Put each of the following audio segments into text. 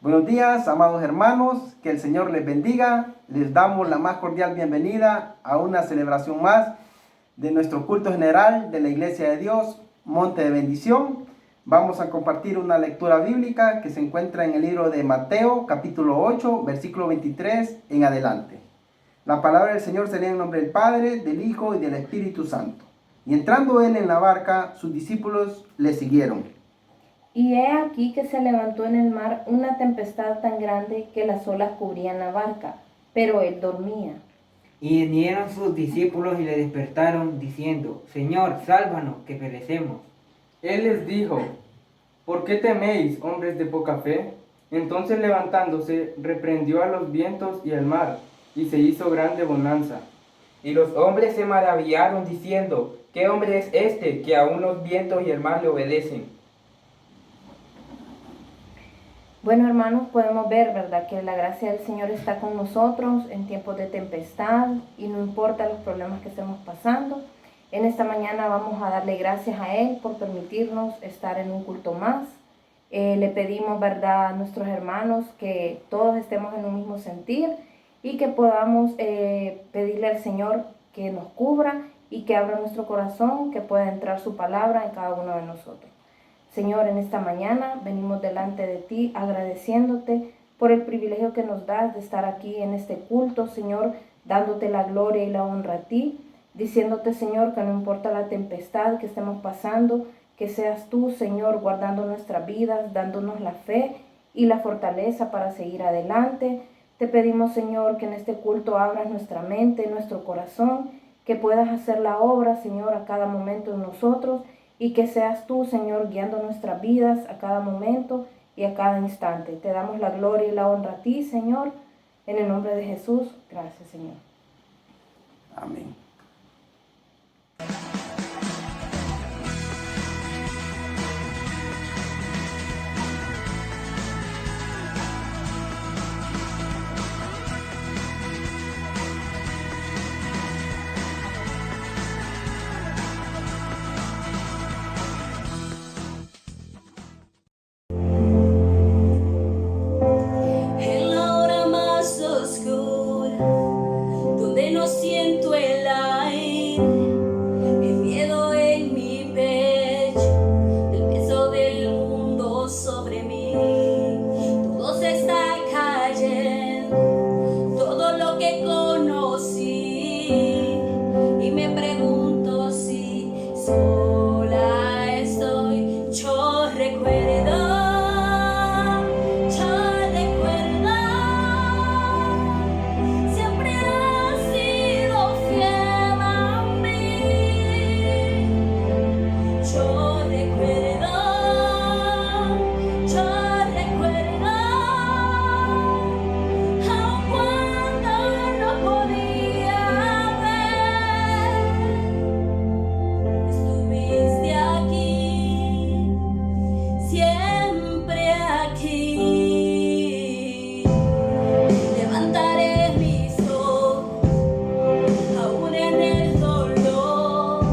Buenos días, amados hermanos, que el Señor les bendiga. Les damos la más cordial bienvenida a una celebración más de nuestro culto general de la Iglesia de Dios, Monte de Bendición. Vamos a compartir una lectura bíblica que se encuentra en el libro de Mateo, capítulo 8, versículo 23 en adelante. La palabra del Señor se lee en nombre del Padre, del Hijo y del Espíritu Santo. Y entrando él en la barca, sus discípulos le siguieron. Y he aquí que se levantó en el mar una tempestad tan grande que las olas cubrían la barca, pero él dormía. Y vinieron sus discípulos y le despertaron, diciendo: Señor, sálvanos, que perecemos. Él les dijo: ¿por qué teméis, hombres de poca fe? Entonces levantándose, reprendió a los vientos y al mar, y se hizo grande bonanza. Y los hombres se maravillaron, diciendo: ¿qué hombre es este, que aun los vientos y el mar le obedecen? Bueno, hermanos, podemos ver, ¿verdad?, que la gracia del Señor está con nosotros en tiempos de tempestad y no importa los problemas que estemos pasando. En esta mañana vamos a darle gracias a Él por permitirnos estar en un culto más. Le pedimos, ¿verdad?, a nuestros hermanos que todos estemos en un mismo sentir y que podamos pedirle al Señor que nos cubra y que abra nuestro corazón, que pueda entrar su palabra en cada uno de nosotros. Señor, en esta mañana venimos delante de ti agradeciéndote por el privilegio que nos das de estar aquí en este culto, Señor, dándote la gloria y la honra a ti, diciéndote, Señor, que no importa la tempestad que estemos pasando, que seas tú, Señor, guardando nuestras vidas, dándonos la fe y la fortaleza para seguir adelante. Te pedimos, Señor, que en este culto abras nuestra mente, nuestro corazón, que puedas hacer la obra, Señor, a cada momento en nosotros, y que seas tú, Señor, guiando nuestras vidas a cada momento y a cada instante. Te damos la gloria y la honra a ti, Señor, en el nombre de Jesús. Gracias, Señor. Amén. En la hora más oscura, donde no siento el aire, el miedo en mi pecho, el peso del mundo sobre mí, todo se está cayendo, todo lo que conocí, y me pregunto si sola estoy. Yo recuerdo. Estuviste aquí, siempre aquí. Levantaré mis ojos, aún en el dolor,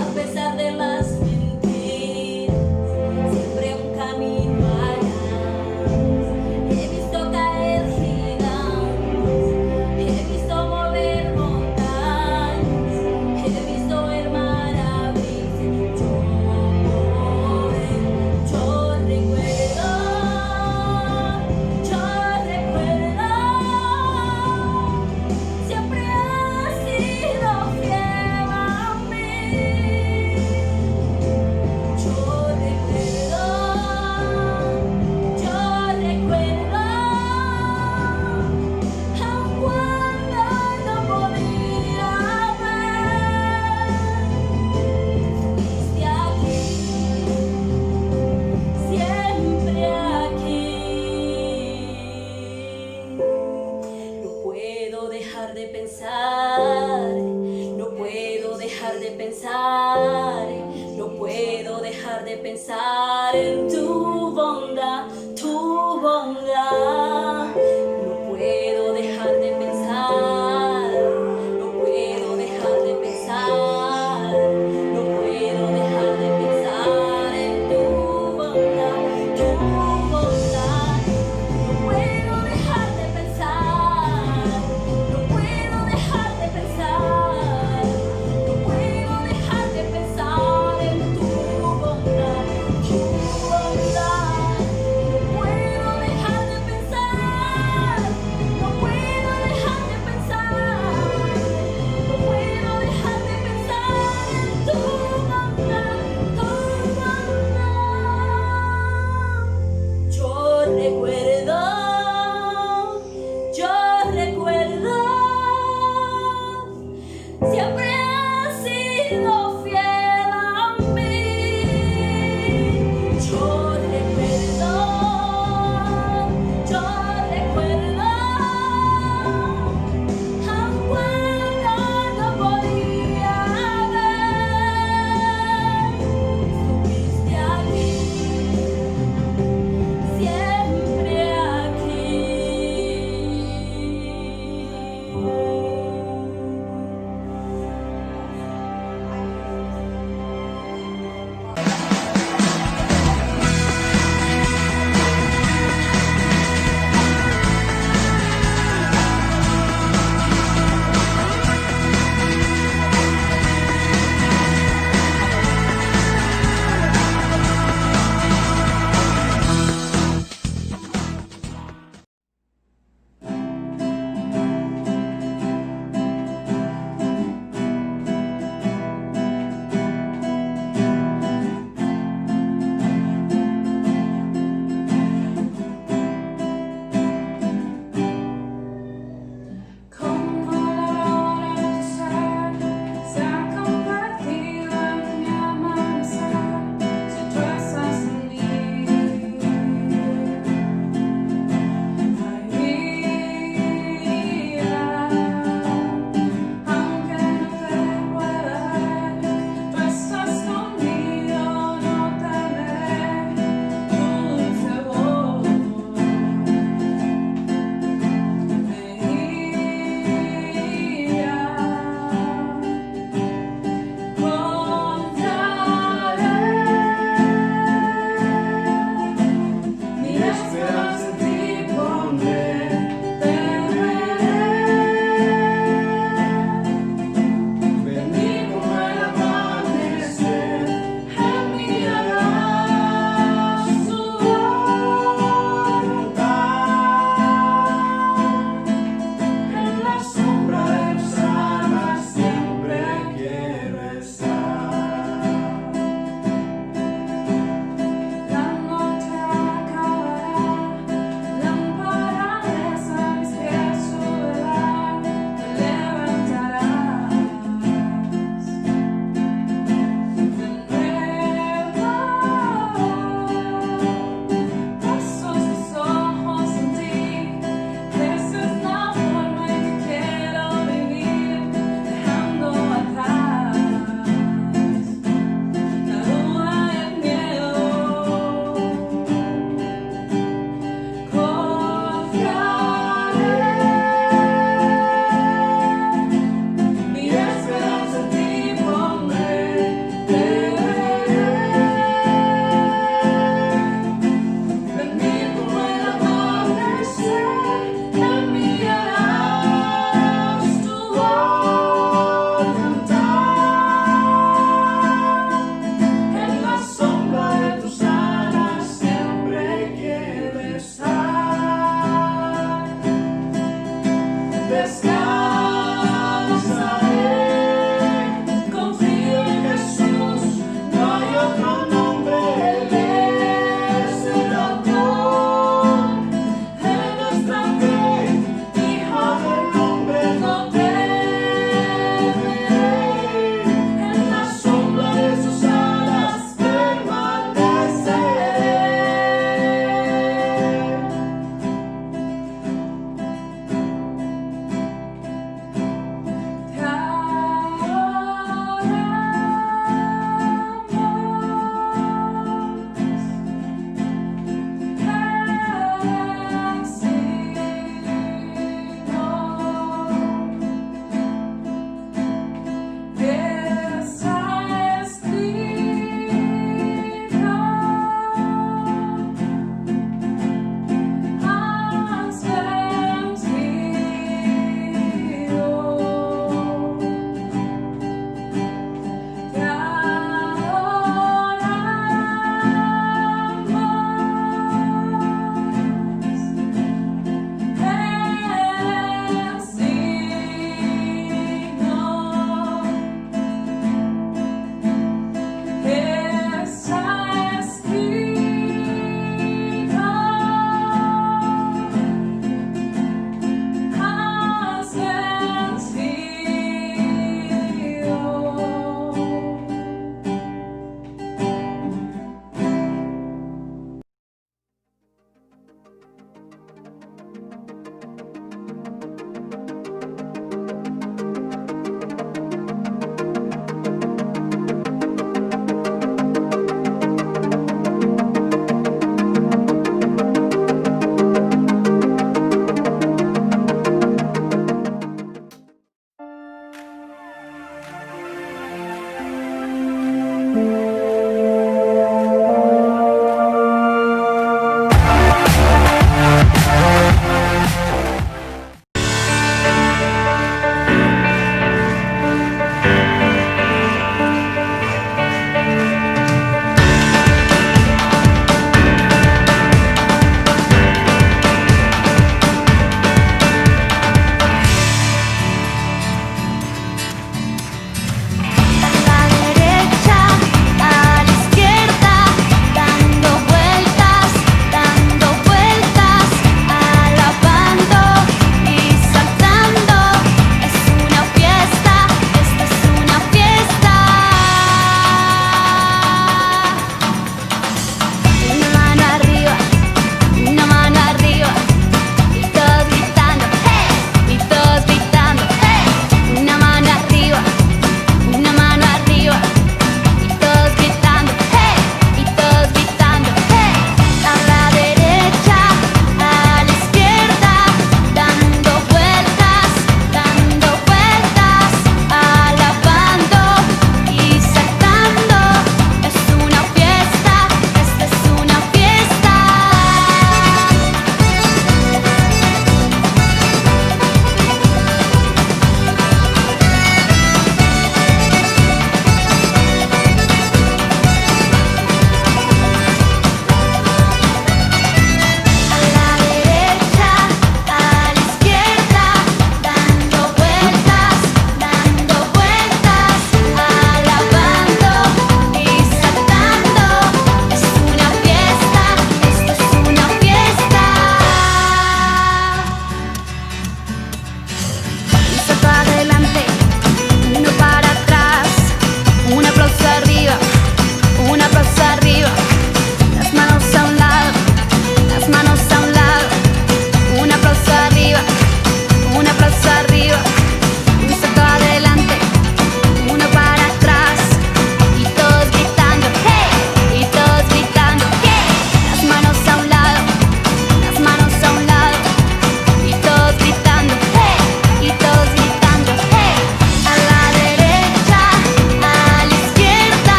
a pesar de las mentiras, siempre un camino harás. He visto caer gigantes, he visto mover montañas, he visto ver maravillas. Yo recuerdo, siempre has sido fiel a mí. Yo recuerdo, aun cuando no podía ver, fuiste aquí, siempre aquí. No puedo dejar de pensar, no puedo dejar de pensar, no puedo dejar de pensar en tu bondad, tu bondad. No puedo dejar de pensar, no puedo dejar de pensar, no puedo dejar de pensar en tu bondad, tu bondad.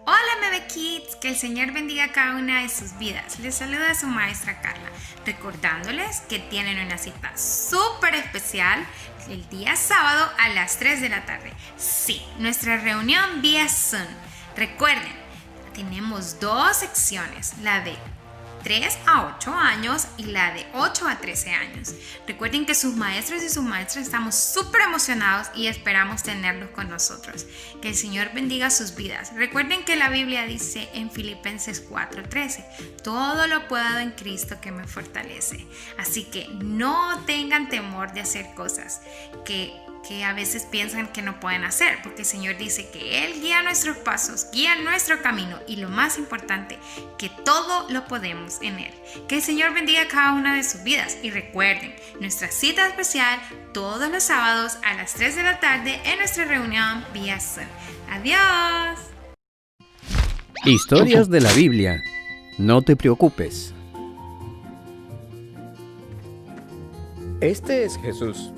Hola Bebé Kids, que el Señor bendiga cada una de sus vidas. Les saluda su maestra Carla, recordándoles que tienen una cita súper especial el día sábado a las 3 de la tarde. Sí, nuestra reunión vía Zoom. Recuerden, tenemos dos secciones, la de 3 a 8 años y la de 8 a 13 años. Recuerden que sus maestros y sus maestras estamos súper emocionados y esperamos tenerlos con nosotros. Que el Señor bendiga sus vidas. Recuerden que la Biblia dice en Filipenses 4:13, todo lo puedo en Cristo que me fortalece. Así que no tengan temor de hacer cosas que a veces piensan que no pueden hacer, porque el Señor dice que Él guía nuestros pasos, guía nuestro camino y lo más importante, que todo lo podemos en Él. Que el Señor bendiga cada una de sus vidas y recuerden, nuestra cita especial todos los sábados a las 3 de la tarde en nuestra reunión vía Zoom. ¡Adiós! Historias de la Biblia. No te preocupes. Este es Jesús,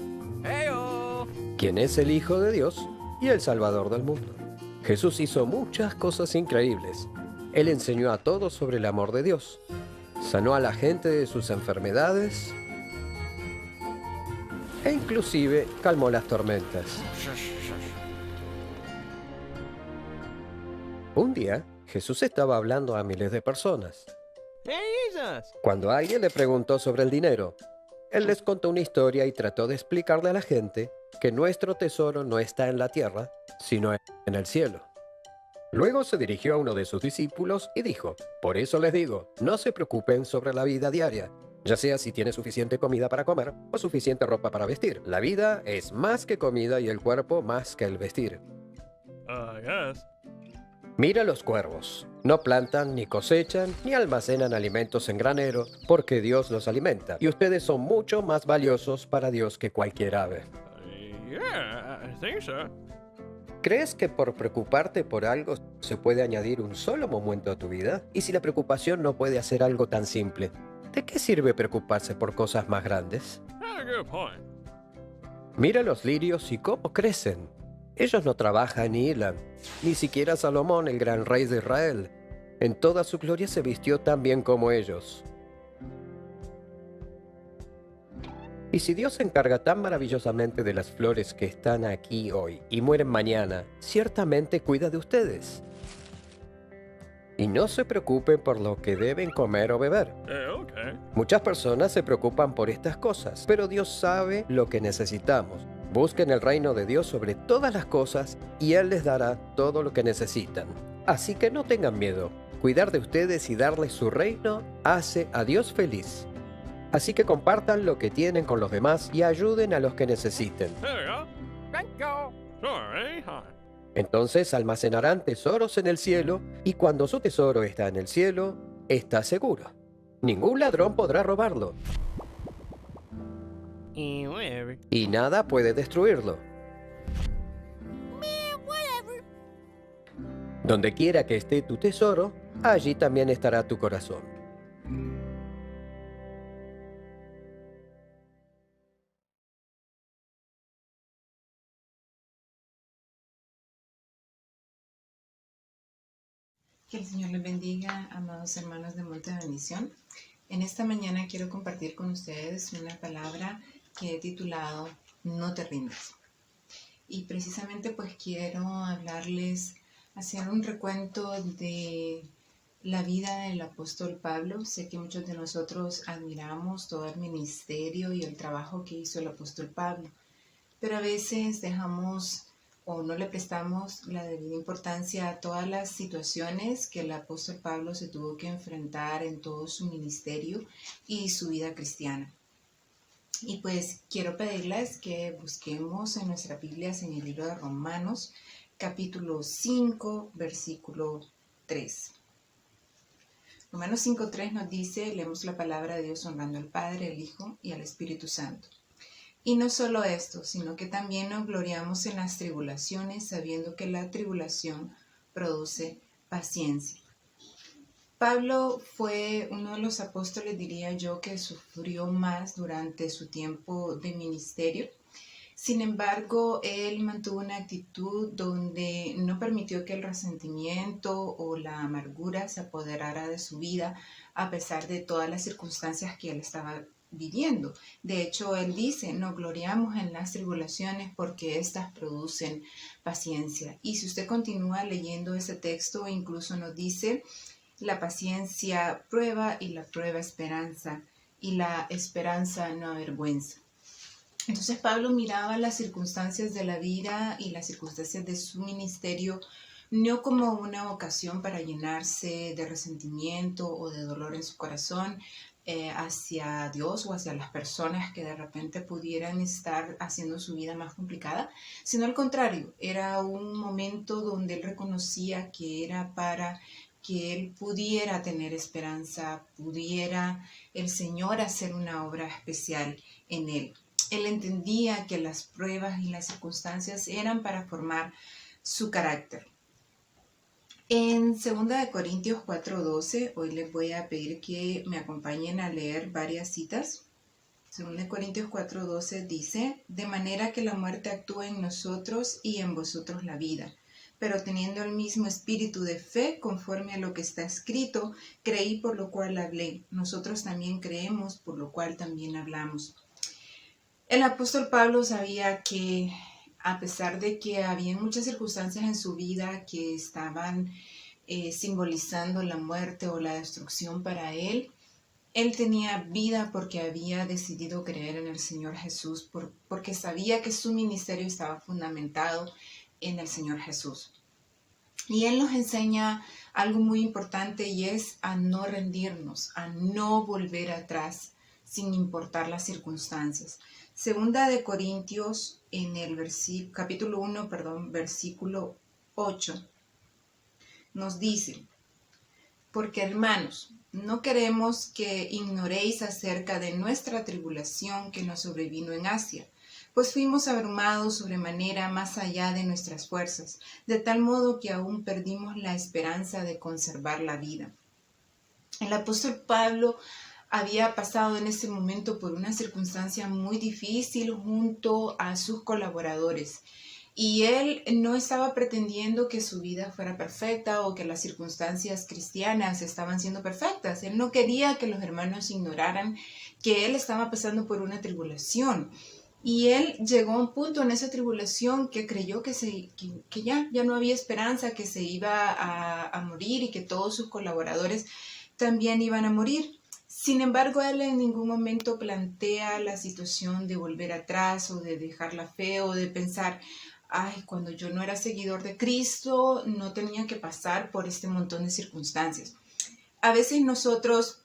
quien es el Hijo de Dios y el Salvador del mundo. Jesús hizo muchas cosas increíbles. Él enseñó a todos sobre el amor de Dios, sanó a la gente de sus enfermedades e inclusive calmó las tormentas. Un día, Jesús estaba hablando a miles de personas. Cuando alguien le preguntó sobre el dinero, Él les contó una historia y trató de explicarle a la gente que nuestro tesoro no está en la tierra, sino en el cielo. Luego se dirigió a uno de sus discípulos y dijo, por eso les digo, no se preocupen sobre la vida diaria, ya sea si tiene suficiente comida para comer o suficiente ropa para vestir. La vida es más que comida y el cuerpo más que el vestir. Mira los cuervos. No plantan, ni cosechan, ni almacenan alimentos en granero, porque Dios los alimenta. Y ustedes son mucho más valiosos para Dios que cualquier ave. ¿Crees que por preocuparte por algo se puede añadir un solo momento a tu vida? Y si la preocupación no puede hacer algo tan simple, ¿de qué sirve preocuparse por cosas más grandes? Mira los lirios y cómo crecen. Ellos no trabajan ni hilan. Ni siquiera Salomón, el gran rey de Israel, en toda su gloria se vistió tan bien como ellos. Y si Dios se encarga tan maravillosamente de las flores que están aquí hoy y mueren mañana, ciertamente cuida de ustedes. Y no se preocupen por lo que deben comer o beber. Muchas personas se preocupan por estas cosas, pero Dios sabe lo que necesitamos. Busquen el reino de Dios sobre todas las cosas y Él les dará todo lo que necesitan. Así que no tengan miedo. Cuidar de ustedes y darles su reino hace a Dios feliz. Así que compartan lo que tienen con los demás y ayuden a los que necesiten. Entonces almacenarán tesoros en el cielo y cuando su tesoro está en el cielo, está seguro. Ningún ladrón podrá robarlo. Y nada puede destruirlo. Donde quiera que esté tu tesoro, allí también estará tu corazón. Que el Señor les bendiga, amados hermanos de Monte de Bendición. En esta mañana quiero compartir con ustedes una palabra que he titulado No te rindas. Y precisamente pues quiero hablarles, hacer un recuento de la vida del apóstol Pablo. Sé que muchos de nosotros admiramos todo el ministerio y el trabajo que hizo el apóstol Pablo, pero a veces dejamos o no le prestamos la debida importancia a todas las situaciones que el apóstol Pablo se tuvo que enfrentar en todo su ministerio y su vida cristiana. Y pues quiero pedirles que busquemos en nuestras Biblias en el libro de Romanos, capítulo 5, versículo 3. Romanos 5:3 nos dice, leemos la palabra de Dios honrando al Padre, al Hijo y al Espíritu Santo. Y no solo esto, sino que también nos gloriamos en las tribulaciones, sabiendo que la tribulación produce paciencia. Pablo fue uno de los apóstoles, diría yo, que sufrió más durante su tiempo de ministerio. Sin embargo, él mantuvo una actitud donde no permitió que el resentimiento o la amargura se apoderara de su vida a pesar de todas las circunstancias que él estaba viviendo. De hecho, él dice, nos gloriamos en las tribulaciones porque éstas producen paciencia. Y si usted continúa leyendo ese texto, incluso nos dice, la paciencia prueba y la prueba esperanza, y la esperanza no avergüenza. Entonces Pablo miraba las circunstancias de la vida y las circunstancias de su ministerio no como una ocasión para llenarse de resentimiento o de dolor en su corazón hacia Dios o hacia las personas que de repente pudieran estar haciendo su vida más complicada, sino al contrario, era un momento donde él reconocía que era para que él pudiera tener esperanza, pudiera el Señor hacer una obra especial en él. Él entendía que las pruebas y las circunstancias eran para formar su carácter. En 2 Corintios 4:12, hoy les voy a pedir que me acompañen a leer varias citas. 2 Corintios 4:12 dice, de manera que la muerte actúa en nosotros y en vosotros la vida. Pero teniendo el mismo espíritu de fe, conforme a lo que está escrito, creí por lo cual hablé. Nosotros también creemos, por lo cual también hablamos. El apóstol Pablo sabía que a pesar de que había muchas circunstancias en su vida que estaban simbolizando la muerte o la destrucción para él, él tenía vida porque había decidido creer en el Señor Jesús, porque sabía que su ministerio estaba fundamentado en el Señor Jesús. Y él nos enseña algo muy importante y es a no rendirnos, a no volver atrás sin importar las circunstancias. Segunda de Corintios, en el capítulo 1, versículo 8, nos dice, porque hermanos, no queremos que ignoréis acerca de nuestra tribulación que nos sobrevino en Asia, pues fuimos abrumados sobremanera más allá de nuestras fuerzas, de tal modo que aún perdimos la esperanza de conservar la vida. El apóstol Pablo había pasado en ese momento por una circunstancia muy difícil junto a sus colaboradores. Y él no estaba pretendiendo que su vida fuera perfecta o que las circunstancias cristianas estaban siendo perfectas. Él no quería que los hermanos ignoraran que él estaba pasando por una tribulación. Y él llegó a un punto en esa tribulación que creyó que ya no había esperanza, que se iba a morir y que todos sus colaboradores también iban a morir. Sin embargo, él en ningún momento plantea la situación de volver atrás o de dejar la fe o de pensar, cuando yo no era seguidor de Cristo, no tenía que pasar por este montón de circunstancias. A veces nosotros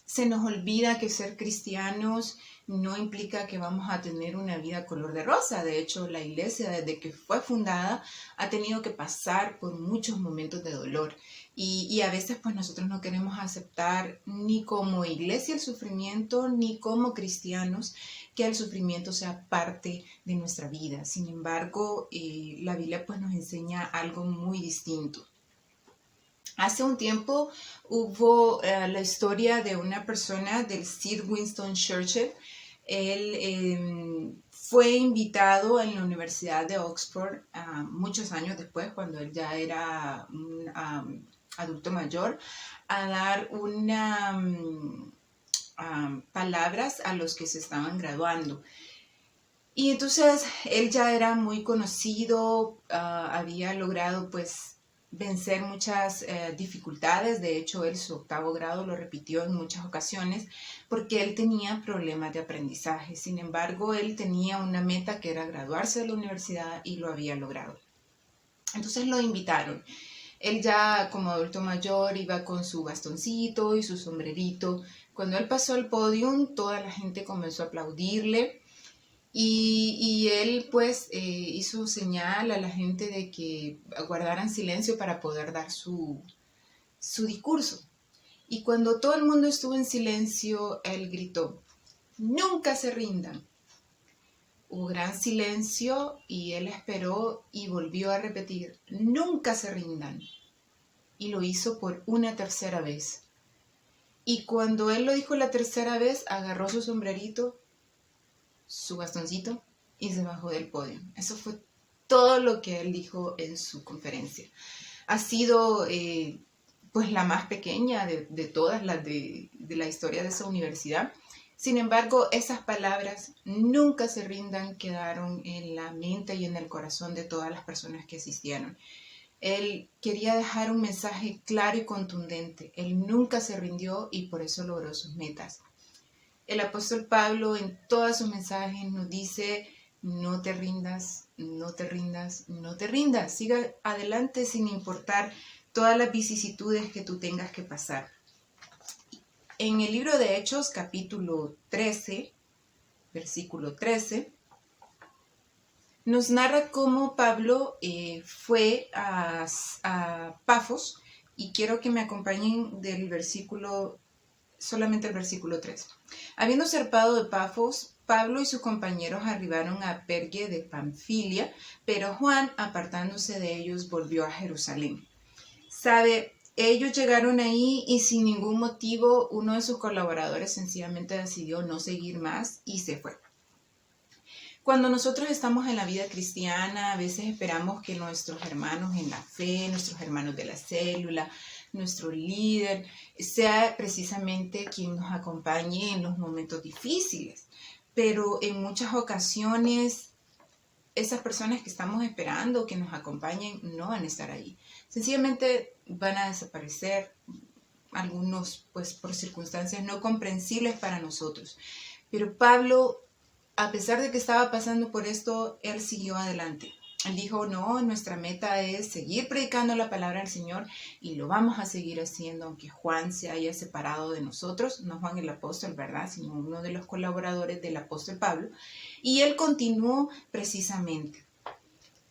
se nos olvida que ser cristianos no implica que vamos a tener una vida color de rosa. De hecho, la iglesia desde que fue fundada ha tenido que pasar por muchos momentos de dolor. Y a veces pues nosotros no queremos aceptar ni como iglesia el sufrimiento, ni como cristianos que el sufrimiento sea parte de nuestra vida. Sin embargo, la Biblia pues nos enseña algo muy distinto. Hace un tiempo hubo la historia de una persona, del Sir Winston Churchill. Él fue invitado en la Universidad de Oxford muchos años después, cuando él ya era un adulto mayor, a dar palabras a los que se estaban graduando. Y entonces él ya era muy conocido, había logrado pues vencer muchas dificultades. De hecho, él su 8º grado lo repitió en muchas ocasiones porque él tenía problemas de aprendizaje. Sin embargo, él tenía una meta que era graduarse de la universidad y lo había logrado. Entonces lo invitaron. Él ya como adulto mayor iba con su bastoncito y su sombrerito. Cuando él pasó al podio, toda la gente comenzó a aplaudirle. Y él pues hizo señal a la gente de que guardaran silencio para poder dar su discurso. Y cuando todo el mundo estuvo en silencio, él gritó, ¡nunca se rindan! Hubo gran silencio y él esperó y volvió a repetir, ¡nunca se rindan! Y lo hizo por una 3ª vez. Y cuando él lo dijo la 3ª vez, agarró su sombrerito, su bastoncito y se bajó del podio. Eso fue todo lo que él dijo en su conferencia. Ha sido pues la más pequeña de todas las de la historia de esa universidad. Sin embargo, esas palabras nunca se rindan, quedaron en la mente y en el corazón de todas las personas que asistieron. Él quería dejar un mensaje claro y contundente. Él nunca se rindió y por eso logró sus metas. El apóstol Pablo en todos sus mensajes nos dice: no te rindas, no te rindas, no te rindas. Siga adelante sin importar todas las vicisitudes que tú tengas que pasar. En el libro de Hechos, capítulo 13, versículo 13, nos narra cómo Pablo fue a Pafos, y quiero que me acompañen del versículo, solamente el versículo 3. Habiendo zarpado de Pafos, Pablo y sus compañeros arribaron a Pergue de Panfilia, pero Juan, apartándose de ellos, volvió a Jerusalén. ¿Sabe? Ellos llegaron ahí y sin ningún motivo uno de sus colaboradores sencillamente decidió no seguir más y se fue. Cuando nosotros estamos en la vida cristiana, a veces esperamos que nuestros hermanos en la fe, nuestros hermanos de la célula, nuestro líder, sea precisamente quien nos acompañe en los momentos difíciles. Pero en muchas ocasiones, esas personas que estamos esperando que nos acompañen no van a estar ahí. Sencillamente van a desaparecer, algunos pues por circunstancias no comprensibles para nosotros. Pero Pablo, a pesar de que estaba pasando por esto, él siguió adelante. Él dijo: no, nuestra meta es seguir predicando la palabra del Señor y lo vamos a seguir haciendo, aunque Juan se haya separado de nosotros, no Juan el apóstol, ¿verdad?, sino uno de los colaboradores del apóstol Pablo. Y él continuó precisamente.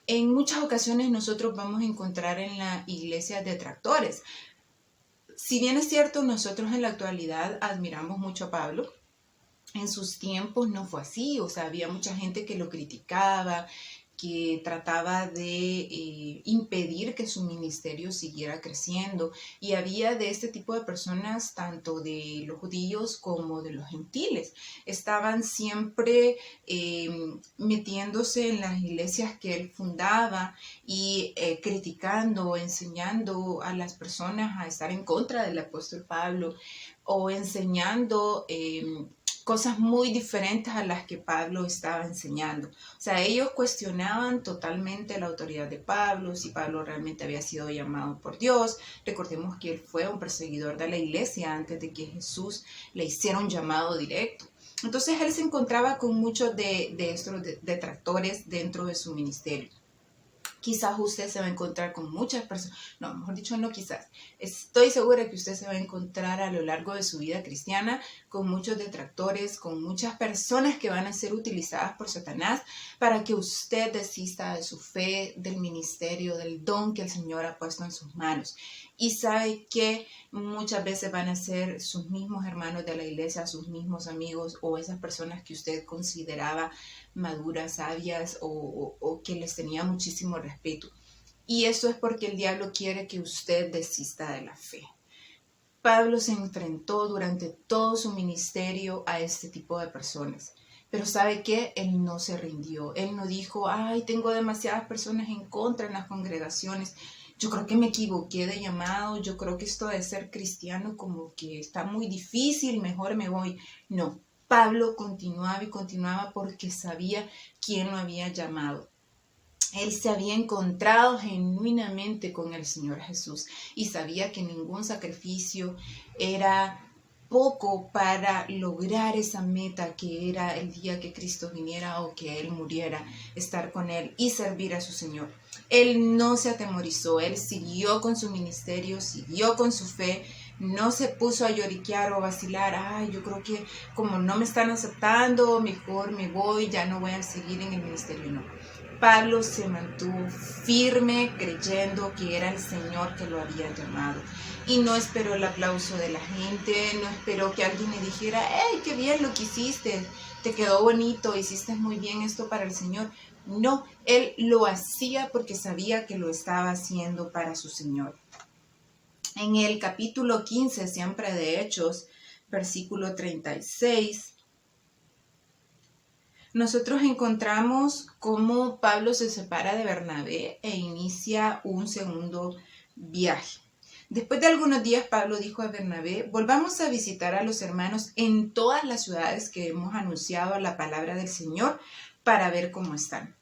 En muchas ocasiones nosotros vamos a encontrar en la iglesia detractores. Si bien es cierto, nosotros en la actualidad admiramos mucho a Pablo, en sus tiempos no fue así. O sea, había mucha gente que lo criticaba, que trataba de impedir que su ministerio siguiera creciendo. Y había de este tipo de personas, tanto de los judíos como de los gentiles. Estaban siempre metiéndose en las iglesias que él fundaba y criticando, enseñando a las personas a estar en contra del apóstol Pablo, o enseñando cosas muy diferentes a las que Pablo estaba enseñando. O sea, ellos cuestionaban totalmente la autoridad de Pablo, si Pablo realmente había sido llamado por Dios. Recordemos que él fue un perseguidor de la iglesia antes de que Jesús le hiciera un llamado directo. Entonces él se encontraba con muchos de estos detractores dentro de su ministerio. Quizás usted se va a encontrar con muchas personas, no, mejor dicho, no quizás. Estoy segura que usted se va a encontrar a lo largo de su vida cristiana con muchos detractores, con muchas personas que van a ser utilizadas por Satanás para que usted desista de su fe, del ministerio, del don que el Señor ha puesto en sus manos. Y sabe que muchas veces van a ser sus mismos hermanos de la iglesia, sus mismos amigos, o esas personas que usted consideraba maduras, sabias, o que les tenía muchísimo respeto. Y eso es porque el diablo quiere que usted desista de la fe. Pablo se enfrentó durante todo su ministerio a este tipo de personas. Pero ¿sabe qué? Él no se rindió. Él no dijo: ay, tengo demasiadas personas en contra en las congregaciones. Yo creo que me equivoqué de llamado. Yo creo que esto de ser cristiano como que está muy difícil. Mejor me voy. No. Pablo continuaba y continuaba porque sabía quién lo había llamado. Él se había encontrado genuinamente con el Señor Jesús y sabía que ningún sacrificio era poco para lograr esa meta que era el día que Cristo viniera o que Él muriera, estar con Él y servir a su Señor. Él no se atemorizó, Él siguió con su ministerio, siguió con su fe. No se puso a lloriquear o a vacilar: ay, yo creo que como no me están aceptando, mejor me voy, ya no voy a seguir en el ministerio. No. Pablo se mantuvo firme creyendo que era el Señor que lo había llamado. Y no esperó el aplauso de la gente, no esperó que alguien le dijera: hey, qué bien lo que hiciste, te quedó bonito, hiciste muy bien esto para el Señor. No, él lo hacía porque sabía que lo estaba haciendo para su Señor. En el capítulo 15, siempre de Hechos, versículo 36, nosotros encontramos cómo Pablo se separa de Bernabé e inicia un segundo viaje. Después de algunos días, Pablo dijo a Bernabé: volvamos a visitar a los hermanos en todas las ciudades que hemos anunciado la palabra del Señor para ver cómo están.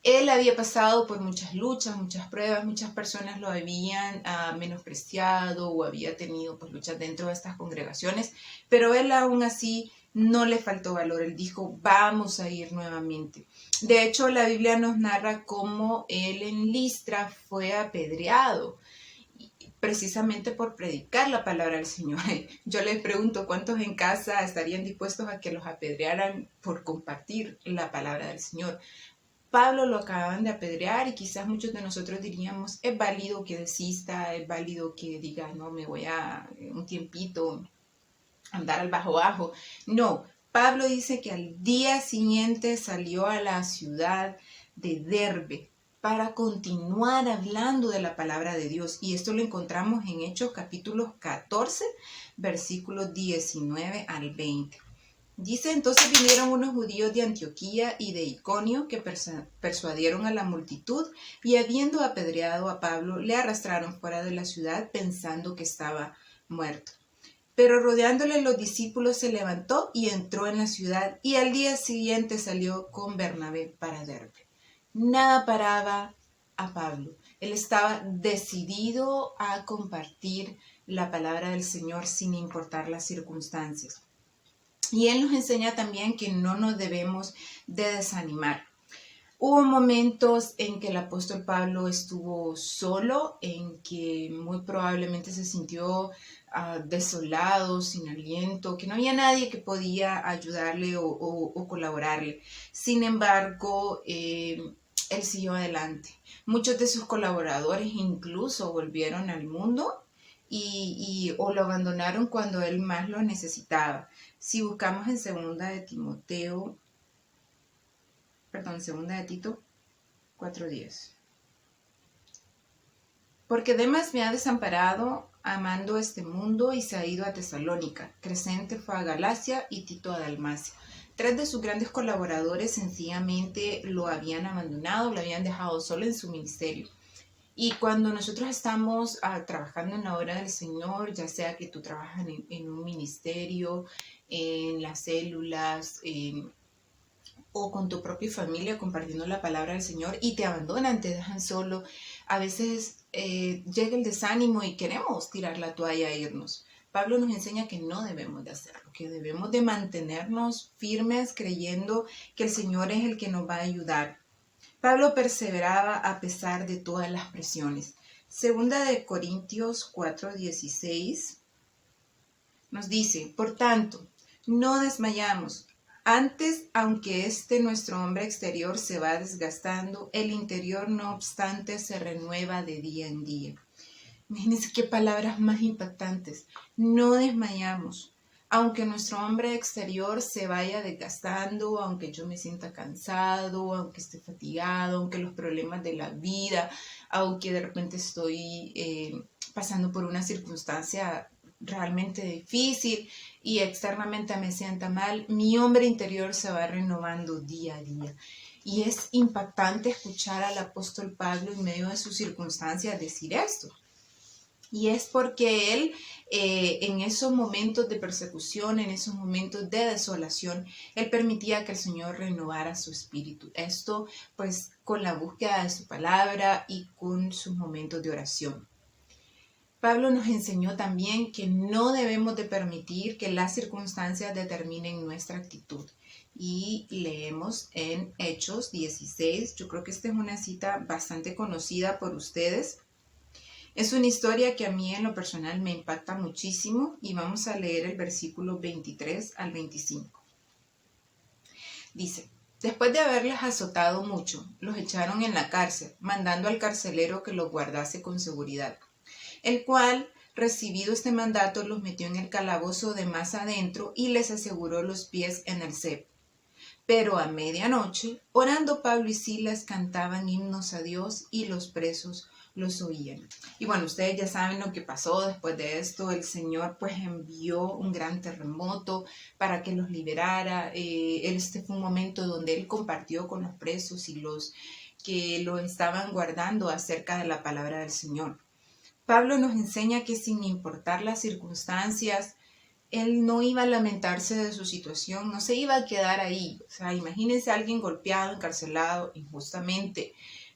Él había pasado por muchas luchas, muchas pruebas, muchas personas lo habían menospreciado o había tenido pues, luchas dentro de estas congregaciones, pero él aún así no le faltó valor. Él dijo: vamos a ir nuevamente. De hecho, la Biblia nos narra cómo él en Listra fue apedreado, precisamente por predicar la palabra del Señor. Yo les pregunto, ¿cuántos en casa estarían dispuestos a que los apedrearan por compartir la palabra del Señor? Pablo lo acababan de apedrear y quizás muchos de nosotros diríamos: es válido que desista, es válido que diga, no, me voy a un tiempito andar al bajo. No, Pablo dice que al día siguiente salió a la ciudad de Derbe para continuar hablando de la palabra de Dios. Y esto lo encontramos en Hechos capítulo 14, versículos 19 al 20. Dice: entonces vinieron unos judíos de Antioquía y de Iconio que persuadieron a la multitud y habiendo apedreado a Pablo le arrastraron fuera de la ciudad pensando que estaba muerto. Pero rodeándole los discípulos se levantó y entró en la ciudad y al día siguiente salió con Bernabé para Derbe. Nada paraba a Pablo. Él estaba decidido a compartir la palabra del Señor sin importar las circunstancias. Y él nos enseña también que no nos debemos de desanimar. Hubo momentos en que el apóstol Pablo estuvo solo, en que muy probablemente se sintió desolado, sin aliento, que no había nadie que podía ayudarle o colaborarle. Sin embargo, él siguió adelante. Muchos de sus colaboradores incluso volvieron al mundo o lo abandonaron cuando él más lo necesitaba. Si buscamos en segunda de Tito 4:10. Porque Demas me ha desamparado amando este mundo y se ha ido a Tesalónica. Crescente fue a Galacia y Tito a Dalmacia. 3 de sus grandes colaboradores sencillamente lo habían abandonado, lo habían dejado solo en su ministerio. Y cuando nosotros estamos trabajando en la obra del Señor, ya sea que tú trabajas en un ministerio, en las células, o con tu propia familia compartiendo la palabra del Señor y te abandonan, te dejan solo, a veces llega el desánimo y queremos tirar la toalla e irnos. Pablo nos enseña que no debemos de hacerlo, que debemos de mantenernos firmes creyendo que el Señor es el que nos va a ayudar. Pablo perseveraba a pesar de todas las presiones. Segunda de Corintios 4:16 nos dice: por tanto, no desmayamos. Antes, aunque nuestro hombre exterior se va desgastando, el interior no obstante se renueva de día en día. Imagínense qué palabras más impactantes. No desmayamos. Aunque nuestro hombre exterior se vaya desgastando, aunque yo me sienta cansado, aunque esté fatigado, aunque los problemas de la vida, aunque de repente estoy pasando por una circunstancia realmente difícil y externamente me sienta mal, mi hombre interior se va renovando día a día. Y es impactante escuchar al apóstol Pablo en medio de sus circunstancias decir esto. Y es porque él, en esos momentos de persecución, en esos momentos de desolación, él permitía que el Señor renovara su espíritu. Esto, pues, con la búsqueda de su palabra y con sus momentos de oración. Pablo nos enseñó también que no debemos de permitir que las circunstancias determinen nuestra actitud. Y leemos en Hechos 16, yo creo que esta es una cita bastante conocida por ustedes. Es una historia que a mí en lo personal me impacta muchísimo y vamos a leer el versículo 23 al 25. Dice: después de haberles azotado mucho, los echaron en la cárcel, mandando al carcelero que los guardase con seguridad, el cual, recibido este mandato, los metió en el calabozo de más adentro y les aseguró los pies en el cepo. Pero a medianoche, orando, Pablo y Silas cantaban himnos a Dios y los presos los oían. Y bueno, ustedes ya saben lo que pasó después de esto. El Señor pues envió un gran terremoto para que los liberara. Este fue un momento donde Él compartió con los presos y los que lo estaban guardando acerca de la palabra del Señor. Pablo nos enseña que sin importar las circunstancias, él no iba a lamentarse de su situación, no se iba a quedar ahí. O sea, imagínense a alguien golpeado, encarcelado injustamente.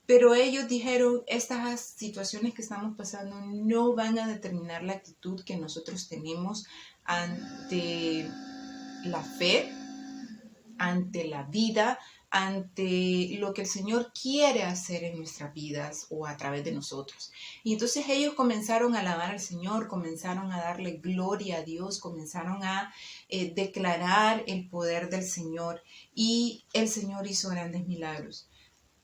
Pero ellos dijeron, estas situaciones que estamos pasando no van a determinar la actitud que nosotros tenemos ante la fe, ante la vida, ante lo que el Señor quiere hacer en nuestras vidas o a través de nosotros. Y entonces ellos comenzaron a alabar al Señor, comenzaron a darle gloria a Dios, comenzaron a declarar el poder del Señor, y el Señor hizo grandes milagros.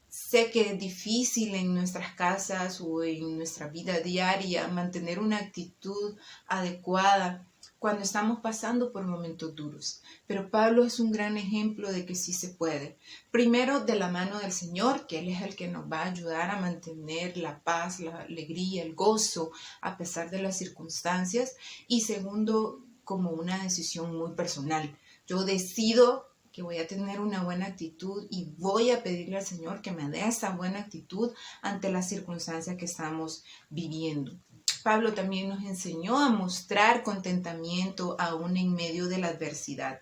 Sé que es difícil en nuestras casas o en nuestra vida diaria mantener una actitud adecuada cuando estamos pasando por momentos duros. Pero Pablo es un gran ejemplo de que sí se puede. Primero, de la mano del Señor, que Él es el que nos va a ayudar a mantener la paz, la alegría, el gozo, a pesar de las circunstancias. Y segundo, como una decisión muy personal. Yo decido que voy a tener una buena actitud y voy a pedirle al Señor que me dé esa buena actitud ante las circunstancias que estamos viviendo. Pablo también nos enseñó a mostrar contentamiento aún en medio de la adversidad.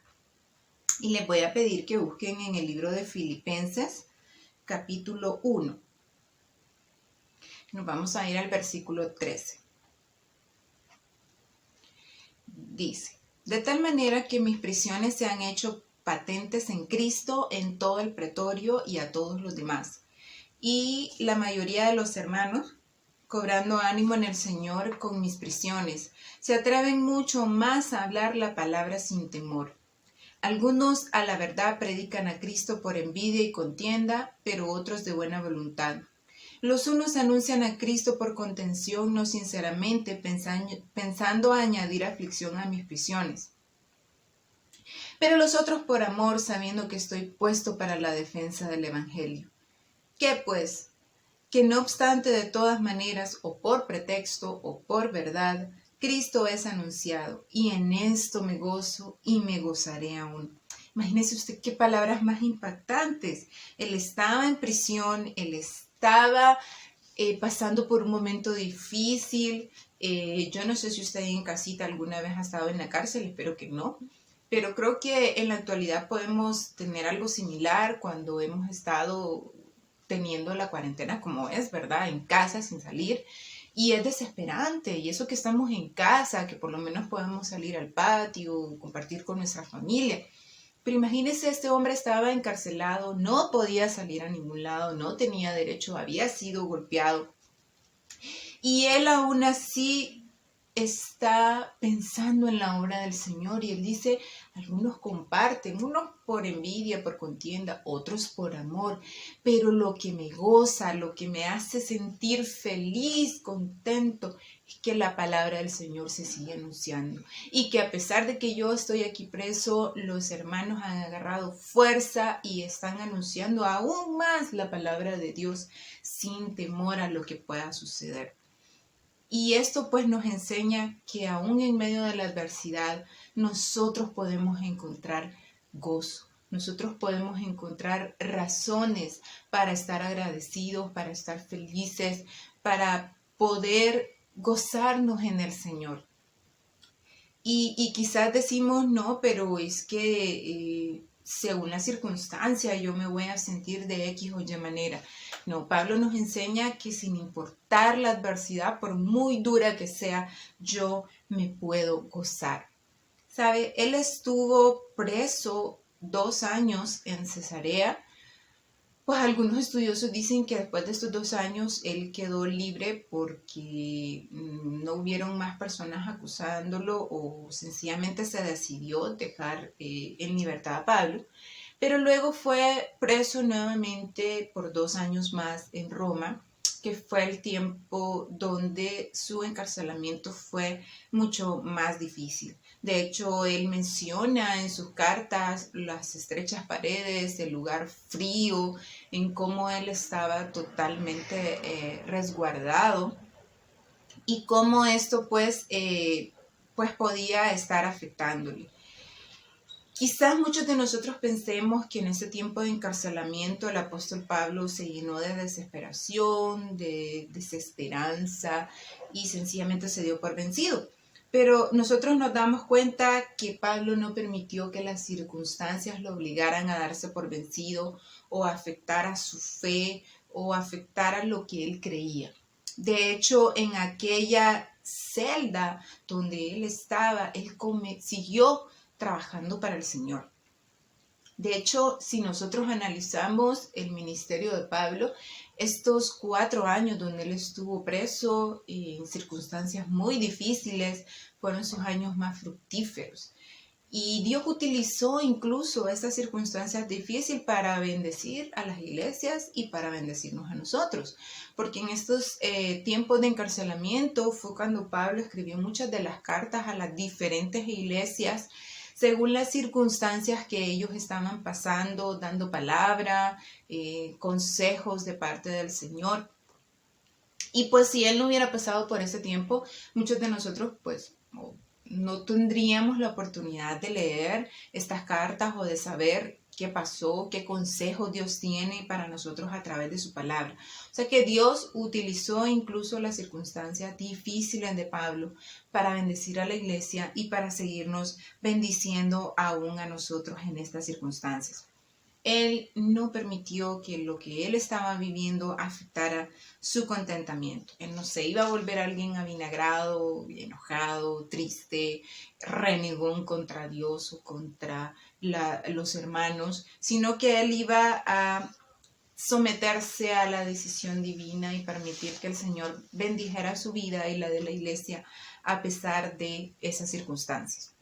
Y les voy a pedir que busquen en el libro de Filipenses, capítulo 1. Nos vamos a ir al versículo 13. Dice, de tal manera que mis prisiones se han hecho patentes en Cristo en todo el pretorio y a todos los demás. Y la mayoría de los hermanos, cobrando ánimo en el Señor con mis prisiones, se atreven mucho más a hablar la palabra sin temor. Algunos a la verdad predican a Cristo por envidia y contienda, pero otros de buena voluntad. Los unos anuncian a Cristo por contención, no sinceramente, pensando añadir aflicción a mis prisiones. Pero los otros por amor, sabiendo que estoy puesto para la defensa del Evangelio. ¿Qué pues? Que no obstante de todas maneras, o por pretexto o por verdad, Cristo es anunciado, y en esto me gozo y me gozaré aún. Imagínese usted qué palabras más impactantes. Él estaba en prisión, él estaba pasando por un momento difícil. Yo no sé si usted en casita alguna vez ha estado en la cárcel, espero que no. Pero creo que en la actualidad podemos tener algo similar cuando hemos estado teniendo la cuarentena como es, ¿verdad? En casa, sin salir. Y es desesperante. Y eso que estamos en casa, que por lo menos podemos salir al patio, compartir con nuestra familia. Pero imagínense, este hombre estaba encarcelado, no podía salir a ningún lado, no tenía derecho, había sido golpeado. Y él aún así está pensando en la obra del Señor, y él dice, algunos comparten, unos por envidia, por contienda, otros por amor, pero lo que me goza, lo que me hace sentir feliz, contento, es que la palabra del Señor se sigue anunciando, y que a pesar de que yo estoy aquí preso, los hermanos han agarrado fuerza y están anunciando aún más la palabra de Dios sin temor a lo que pueda suceder. Y esto pues nos enseña que aún en medio de la adversidad nosotros podemos encontrar gozo. Nosotros podemos encontrar razones para estar agradecidos, para estar felices, para poder gozarnos en el Señor. Y quizás decimos, no, pero es que según la circunstancia yo me voy a sentir de X o Y manera. No, Pablo nos enseña que sin importar la adversidad, por muy dura que sea, yo me puedo gozar. ¿Sabe? Él estuvo preso 2 años en Cesarea. Pues algunos estudiosos dicen que después de estos 2 años él quedó libre porque no hubieron más personas acusándolo, o sencillamente se decidió dejar en libertad a Pablo. Pero luego fue preso nuevamente por 2 años más en Roma, que fue el tiempo donde su encarcelamiento fue mucho más difícil. De hecho, él menciona en sus cartas las estrechas paredes, el lugar frío, en cómo él estaba totalmente resguardado y cómo esto pues podía estar afectándole. Quizás muchos de nosotros pensemos que en este tiempo de encarcelamiento el apóstol Pablo se llenó de desesperación, de desesperanza y sencillamente se dio por vencido. Pero nosotros nos damos cuenta que Pablo no permitió que las circunstancias lo obligaran a darse por vencido o afectar a su fe o afectar a lo que él creía. De hecho, en aquella celda donde él estaba, él siguió trabajando para el Señor. De hecho, si nosotros analizamos el ministerio de Pablo, estos 4 años donde él estuvo preso en circunstancias muy difíciles, fueron sus años más fructíferos. Y Dios utilizó incluso estas circunstancias difíciles para bendecir a las iglesias y para bendecirnos a nosotros. Porque en estos tiempos de encarcelamiento fue cuando Pablo escribió muchas de las cartas a las diferentes iglesias según las circunstancias que ellos estaban pasando, dando palabra, consejos de parte del Señor. Y pues si él no hubiera pasado por ese tiempo, muchos de nosotros pues no tendríamos la oportunidad de leer estas cartas o de saber qué pasó, qué consejos Dios tiene para nosotros a través de su palabra. O sea que Dios utilizó incluso las circunstancias difíciles de Pablo para bendecir a la iglesia y para seguirnos bendiciendo aún a nosotros en estas circunstancias. Él no permitió que lo que él estaba viviendo afectara su contentamiento. Él no se iba a volver alguien avinagrado, enojado, triste, renegón contra Dios o contra los hermanos, sino que él iba a someterse a la decisión divina y permitir que el Señor bendijera su vida y la de la iglesia a pesar de esas circunstancias.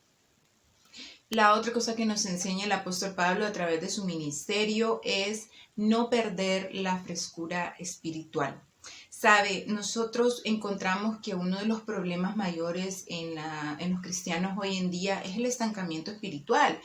La otra cosa que nos enseña el apóstol Pablo a través de su ministerio es no perder la frescura espiritual. Sabe, nosotros encontramos que uno de los problemas mayores en los cristianos hoy en día es el estancamiento espiritual.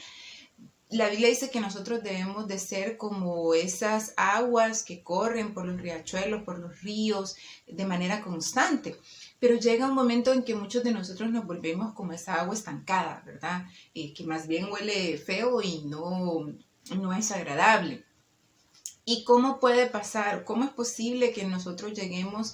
La Biblia dice que nosotros debemos de ser como esas aguas que corren por los riachuelos, por los ríos, de manera constante. Pero llega un momento en que muchos de nosotros nos volvemos como esa agua estancada, ¿verdad? Que más bien huele feo y no es agradable. ¿Y cómo puede pasar? ¿Cómo es posible que nosotros lleguemos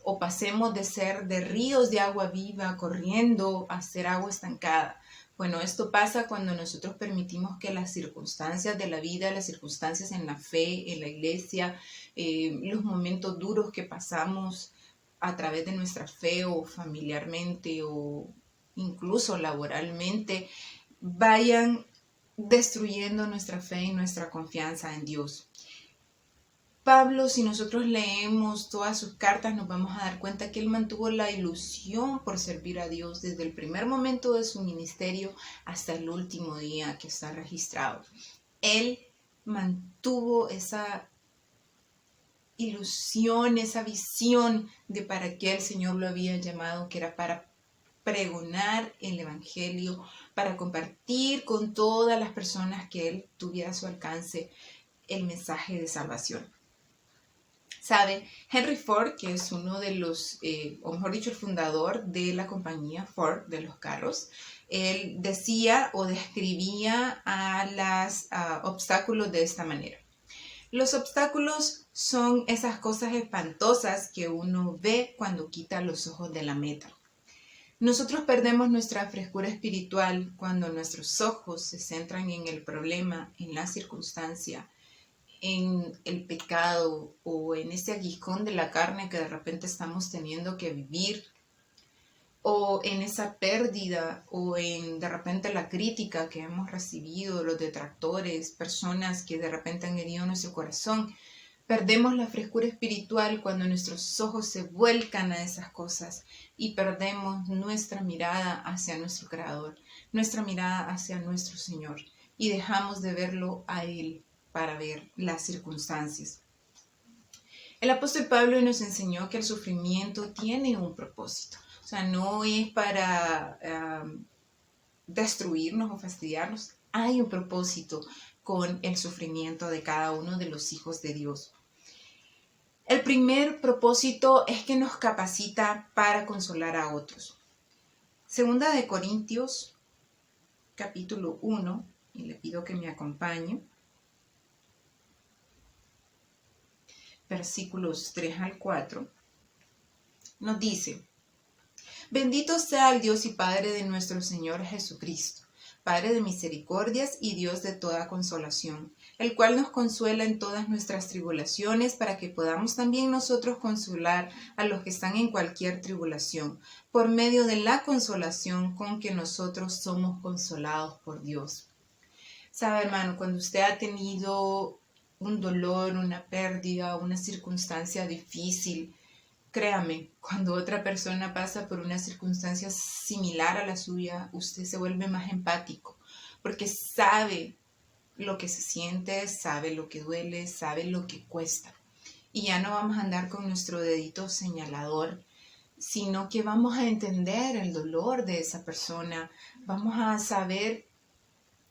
o pasemos de ser de ríos de agua viva corriendo a ser agua estancada? Bueno, esto pasa cuando nosotros permitimos que las circunstancias de la vida, las circunstancias en la fe, en la iglesia, los momentos duros que pasamos a través de nuestra fe o familiarmente o incluso laboralmente, vayan destruyendo nuestra fe y nuestra confianza en Dios. Pablo, si nosotros leemos todas sus cartas, nos vamos a dar cuenta que él mantuvo la ilusión por servir a Dios desde el primer momento de su ministerio hasta el último día que está registrado. Él mantuvo esa ilusión, esa visión de para qué el Señor lo había llamado, que era para pregonar el evangelio, para compartir con todas las personas que él tuviera a su alcance el mensaje de salvación. Sabe, Henry Ford, que es uno de los, o mejor dicho, el fundador de la compañía Ford de los carros, él decía o describía a los obstáculos de esta manera. Los obstáculos son esas cosas espantosas que uno ve cuando quita los ojos de la meta. Nosotros perdemos nuestra frescura espiritual cuando nuestros ojos se centran en el problema, en la circunstancia, en el pecado o en ese aguijón de la carne que de repente estamos teniendo que vivir, o en esa pérdida, o en de repente la crítica que hemos recibido, los detractores, personas que de repente han herido nuestro corazón. Perdemos la frescura espiritual cuando nuestros ojos se vuelcan a esas cosas y perdemos nuestra mirada hacia nuestro Creador, nuestra mirada hacia nuestro Señor, y dejamos de verlo a Él para ver las circunstancias. El apóstol Pablo nos enseñó que el sufrimiento tiene un propósito. O sea, no es para destruirnos o fastidiarnos. Hay un propósito con el sufrimiento de cada uno de los hijos de Dios. El primer propósito es que nos capacita para consolar a otros. Segunda de Corintios, capítulo 1, y le pido que me acompañe. Versículos 3 al 4, nos dice: Bendito sea el Dios y Padre de nuestro Señor Jesucristo, Padre de misericordias y Dios de toda consolación, el cual nos consuela en todas nuestras tribulaciones, para que podamos también nosotros consolar a los que están en cualquier tribulación, por medio de la consolación con que nosotros somos consolados por Dios. Sabe, hermano, cuando usted ha tenido un dolor, una pérdida, una circunstancia difícil, créame, cuando otra persona pasa por una circunstancia similar a la suya, usted se vuelve más empático, porque sabe lo que se siente, sabe lo que duele, sabe lo que cuesta. Y ya no vamos a andar con nuestro dedito señalador, sino que vamos a entender el dolor de esa persona, vamos a saber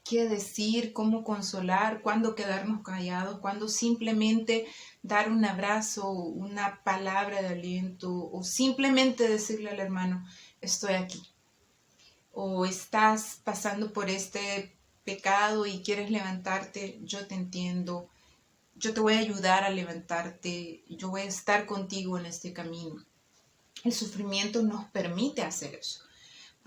qué decir, cómo consolar, cuándo quedarnos callados, cuándo simplemente dar un abrazo, una palabra de aliento, o simplemente decirle al hermano: estoy aquí. O estás pasando por este pecado y quieres levantarte, yo te entiendo, yo te voy a ayudar a levantarte, yo voy a estar contigo en este camino. El sufrimiento nos permite hacer eso.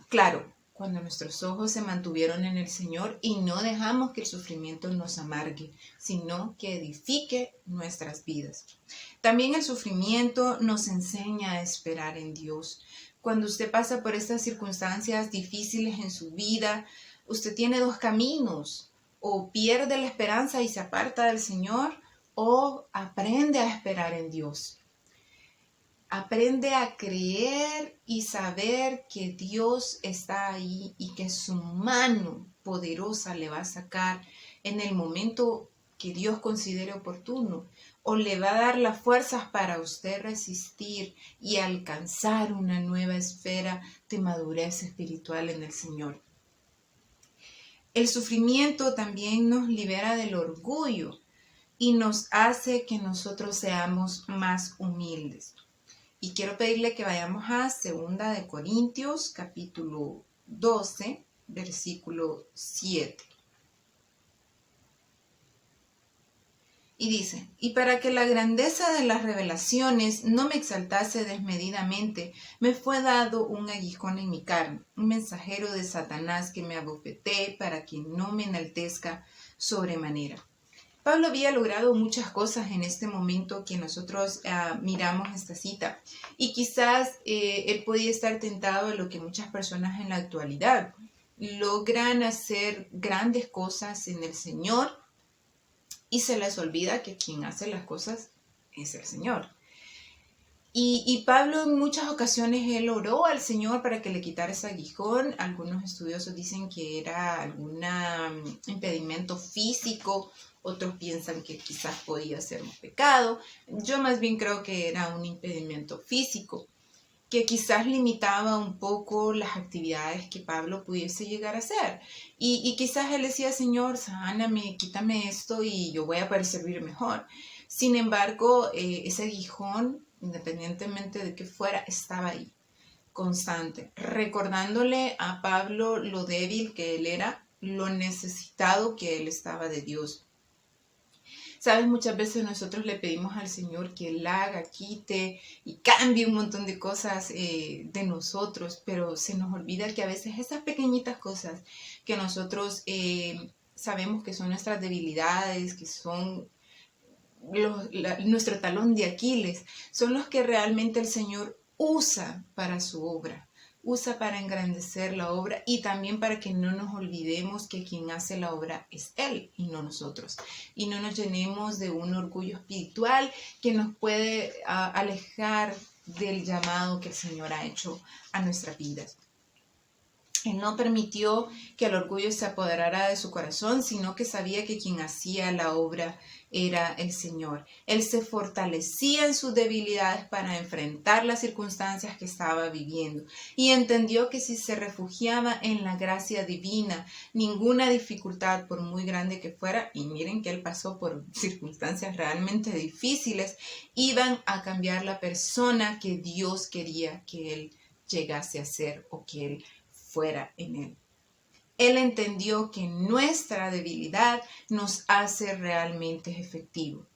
Claro, cuando nuestros ojos se mantuvieron en el Señor y no dejamos que el sufrimiento nos amargue, sino que edifique nuestras vidas. También el sufrimiento nos enseña a esperar en Dios. Cuando usted pasa por estas circunstancias difíciles en su vida, usted tiene dos caminos: o pierde la esperanza y se aparta del Señor, o aprende a esperar en Dios. Aprende a creer y saber que Dios está ahí y que su mano poderosa le va a sacar en el momento que Dios considere oportuno, o le va a dar las fuerzas para usted resistir y alcanzar una nueva esfera de madurez espiritual en el Señor. El sufrimiento también nos libera del orgullo y nos hace que nosotros seamos más humildes. Y quiero pedirle que vayamos a 2 de Corintios, capítulo 12, versículo 7. Y dice: y para que la grandeza de las revelaciones no me exaltase desmedidamente, me fue dado un aguijón en mi carne, un mensajero de Satanás que me abofetee para que no me enaltezca sobremanera. Pablo había logrado muchas cosas en este momento que nosotros miramos esta cita, y quizás él podía estar tentado a lo que muchas personas en la actualidad logran hacer grandes cosas en el Señor y se les olvida que quien hace las cosas es el Señor. Y Pablo en muchas ocasiones él oró al Señor para que le quitara ese aguijón. Algunos estudiosos dicen que era algún impedimento físico, otros piensan que quizás podía ser un pecado. Yo más bien creo que era un impedimento físico, que quizás limitaba un poco las actividades que Pablo pudiese llegar a hacer. Y quizás él decía: Señor, sáname, quítame esto y yo voy a poder servir mejor. Sin embargo, ese aguijón, independientemente de que fuera, estaba ahí, constante, recordándole a Pablo lo débil que él era, lo necesitado que él estaba de Dios. Sabes, muchas veces nosotros le pedimos al Señor que Él haga, quite y cambie un montón de cosas de nosotros, pero se nos olvida que a veces esas pequeñitas cosas que nosotros sabemos que son nuestras debilidades, que son nuestro talón de Aquiles, son los que realmente el Señor usa para su obra, usa para engrandecer la obra, y también para que no nos olvidemos que quien hace la obra es Él y no nosotros, y no nos llenemos de un orgullo espiritual que nos puede alejar del llamado que el Señor ha hecho a nuestras vidas. Él no permitió que el orgullo se apoderara de su corazón, sino que sabía que quien hacía la obra era el Señor. Él se fortalecía en sus debilidades para enfrentar las circunstancias que estaba viviendo y entendió que si se refugiaba en la gracia divina, ninguna dificultad, por muy grande que fuera, y miren que él pasó por circunstancias realmente difíciles, iban a cambiar la persona que Dios quería que él llegase a ser o que él fuera en él. Él entendió que nuestra debilidad nos hace realmente efectivos.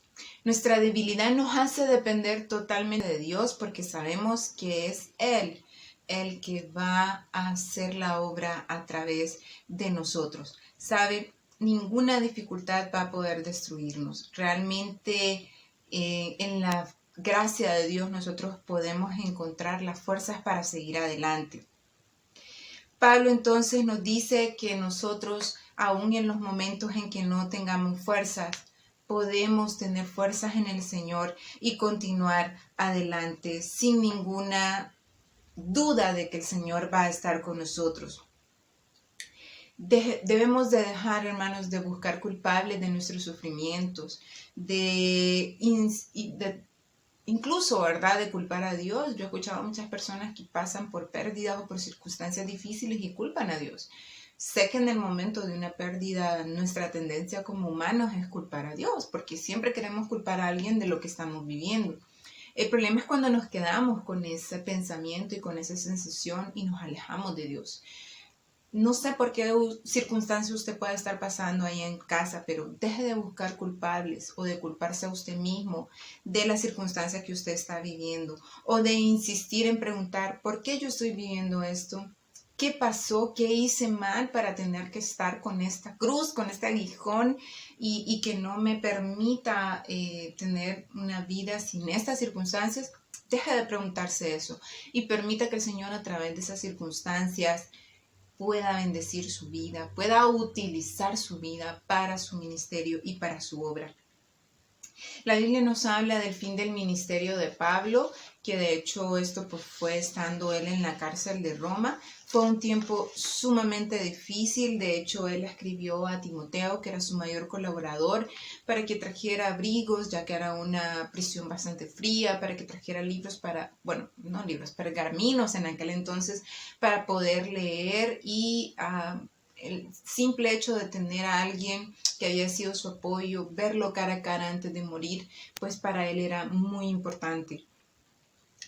Nuestra debilidad nos hace depender totalmente de Dios porque sabemos que es Él el que va a hacer la obra a través de nosotros. ¿Sabe? Ninguna dificultad va a poder destruirnos. Realmente en la gracia de Dios nosotros podemos encontrar las fuerzas para seguir adelante. Pablo entonces nos dice que nosotros, aún en los momentos en que no tengamos fuerzas, podemos tener fuerzas en el Señor y continuar adelante sin ninguna duda de que el Señor va a estar con nosotros. Debemos de dejar, hermanos, de buscar culpables de nuestros sufrimientos, incluso, ¿verdad?, de culpar a Dios. Yo he escuchado a muchas personas que pasan por pérdidas o por circunstancias difíciles y culpan a Dios. Sé que en el momento de una pérdida nuestra tendencia como humanos es culpar a Dios, porque siempre queremos culpar a alguien de lo que estamos viviendo. El problema es cuando nos quedamos con ese pensamiento y con esa sensación y nos alejamos de Dios. No sé por qué circunstancia usted puede estar pasando ahí en casa, pero deje de buscar culpables o de culparse a usted mismo de la circunstancia que usted está viviendo o de insistir en preguntar, ¿por qué yo estoy viviendo esto? ¿Qué pasó? ¿Qué hice mal para tener que estar con esta cruz, con este aguijón y que no me permita tener una vida sin estas circunstancias? Deje de preguntarse eso y permita que el Señor a través de esas circunstancias pueda bendecir su vida, pueda utilizar su vida para su ministerio y para su obra. La Biblia nos habla del fin del ministerio de Pablo, que de hecho esto pues fue estando él en la cárcel de Roma. Fue un tiempo sumamente difícil. De hecho, él escribió a Timoteo, que era su mayor colaborador, para que trajera abrigos, ya que era una prisión bastante fría, para que trajera libros pergaminos en aquel entonces, para poder leer y el simple hecho de tener a alguien que había sido su apoyo, verlo cara a cara antes de morir, pues para él era muy importante.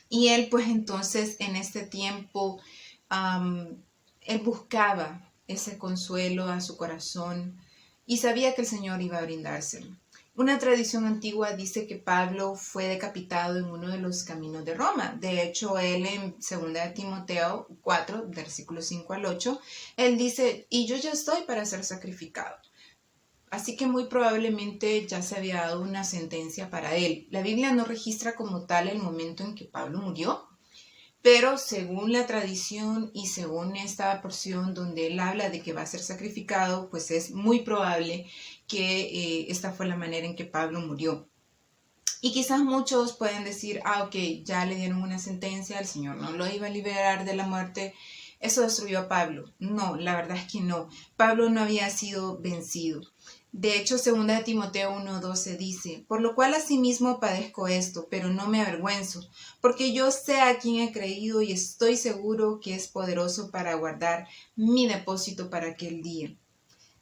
Y él pues entonces en este tiempo, él buscaba ese consuelo a su corazón y sabía que el Señor iba a brindárselo. Una tradición antigua dice que Pablo fue decapitado en uno de los caminos de Roma. De hecho, él en 2 Timoteo 4, versículos 5 al 8, él dice, y yo ya estoy para ser sacrificado. Así que muy probablemente ya se había dado una sentencia para él. La Biblia no registra como tal el momento en que Pablo murió, pero según la tradición y según esta porción donde él habla de que va a ser sacrificado, pues es muy probable que esta fue la manera en que Pablo murió. Y quizás muchos pueden decir, ok, ya le dieron una sentencia, el Señor no lo iba a liberar de la muerte, eso destruyó a Pablo. No, la verdad es que no. Pablo no había sido vencido. De hecho, 2 Timoteo 1:12 dice, por lo cual asimismo padezco esto, pero no me avergüenzo, porque yo sé a quién he creído y estoy seguro que es poderoso para guardar mi depósito para aquel día.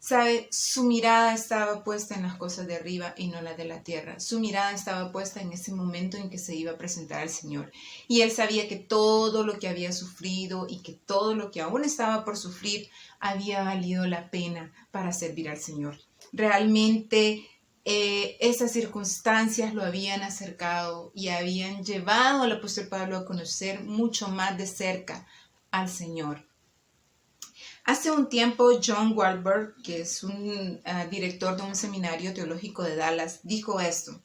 ¿Sabe? Su mirada estaba puesta en las cosas de arriba y no las de la tierra. Su mirada estaba puesta en ese momento en que se iba a presentar al Señor. Y él sabía que todo lo que había sufrido y que todo lo que aún estaba por sufrir había valido la pena para servir al Señor. Realmente esas circunstancias lo habían acercado y habían llevado al apóstol Pablo a conocer mucho más de cerca al Señor. Hace un tiempo, John Walberg, que es un director de un seminario teológico de Dallas, dijo esto: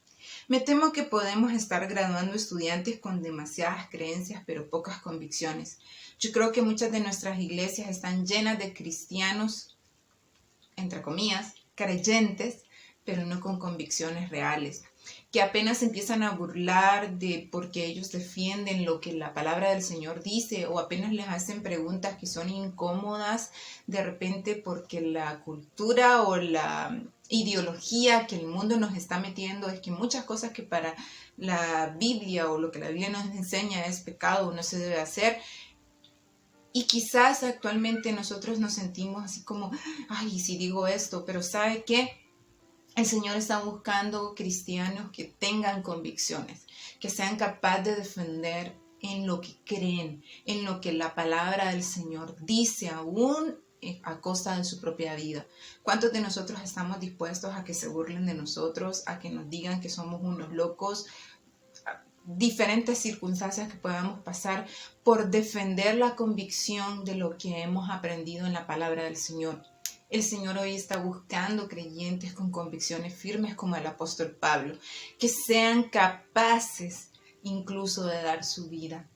me temo que podemos estar graduando estudiantes con demasiadas creencias pero pocas convicciones. Yo creo que muchas de nuestras iglesias están llenas de cristianos, entre comillas, creyentes, pero no con convicciones reales. que apenas empiezan a burlar de porque ellos defienden lo que la palabra del Señor dice, o apenas les hacen preguntas que son incómodas de repente porque la cultura o la ideología que el mundo nos está metiendo es que muchas cosas que para la Biblia o lo que la Biblia nos enseña es pecado o no se debe hacer. Y quizás actualmente nosotros nos sentimos así como, ay, si digo esto, pero ¿sabe qué? El Señor está buscando cristianos que tengan convicciones, que sean capaces de defender en lo que creen, en lo que la palabra del Señor dice, aún a costa de su propia vida. ¿Cuántos de nosotros estamos dispuestos a que se burlen de nosotros, a que nos digan que somos unos locos? Diferentes circunstancias que podamos pasar por defender la convicción de lo que hemos aprendido en la palabra del Señor. El Señor hoy está buscando creyentes con convicciones firmes como el apóstol Pablo, que sean capaces incluso de dar su vida,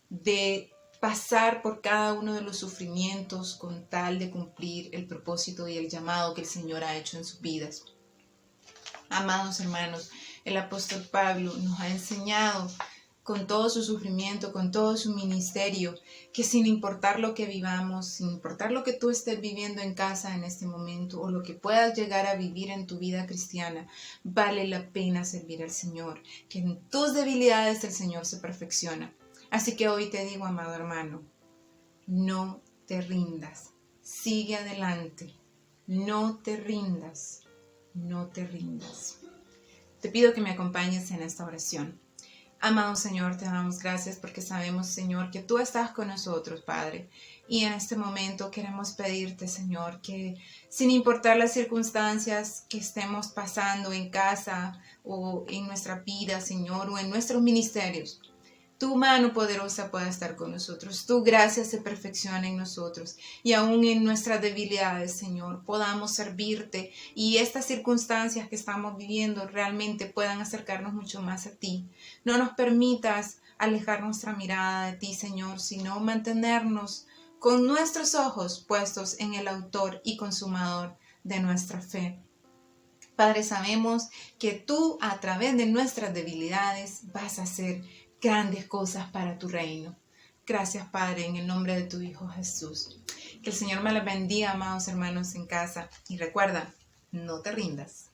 de pasar por cada uno de los sufrimientos con tal de cumplir el propósito y el llamado que el Señor ha hecho en sus vidas. Amados hermanos, el apóstol Pablo nos ha enseñado con todo su sufrimiento, con todo su ministerio, que sin importar lo que vivamos, sin importar lo que tú estés viviendo en casa en este momento o lo que puedas llegar a vivir en tu vida cristiana, vale la pena servir al Señor, que en tus debilidades el Señor se perfecciona. Así que hoy te digo, amado hermano, no te rindas, sigue adelante, no te rindas, no te rindas. Te pido que me acompañes en esta oración. Amado Señor, te damos gracias porque sabemos, Señor, que tú estás con nosotros, Padre. Y en este momento queremos pedirte, Señor, que sin importar las circunstancias que estemos pasando en casa o en nuestra vida, Señor, o en nuestros ministerios, tu mano poderosa pueda estar con nosotros, tu gracia se perfecciona en nosotros y aún en nuestras debilidades, Señor, podamos servirte y estas circunstancias que estamos viviendo realmente puedan acercarnos mucho más a ti. No nos permitas alejar nuestra mirada de ti, Señor, sino mantenernos con nuestros ojos puestos en el autor y consumador de nuestra fe. Padre, sabemos que tú a través de nuestras debilidades vas a hacer grandes cosas para tu reino. Gracias, Padre, en el nombre de tu Hijo Jesús. Que el Señor me les bendiga, amados hermanos en casa. Y recuerda, no te rindas.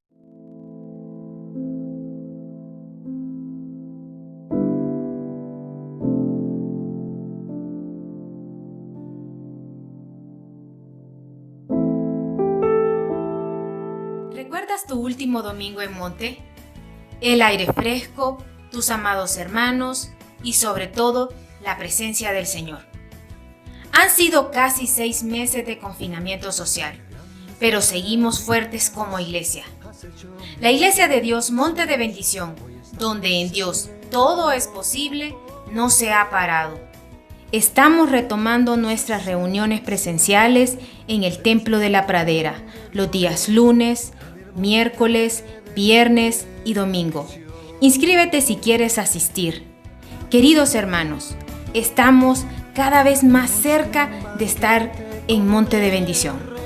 ¿Recuerdas tu último domingo en monte? El aire fresco, tus amados hermanos y sobre todo la presencia del Señor. Han sido casi 6 meses de confinamiento social, pero seguimos fuertes como iglesia. La Iglesia de Dios Monte de Bendición, donde en Dios todo es posible, no se ha parado. Estamos retomando nuestras reuniones presenciales en el Templo de la Pradera, los días lunes, miércoles, viernes y domingo. Inscríbete si quieres asistir. Queridos hermanos, estamos cada vez más cerca de estar en Monte de Bendición.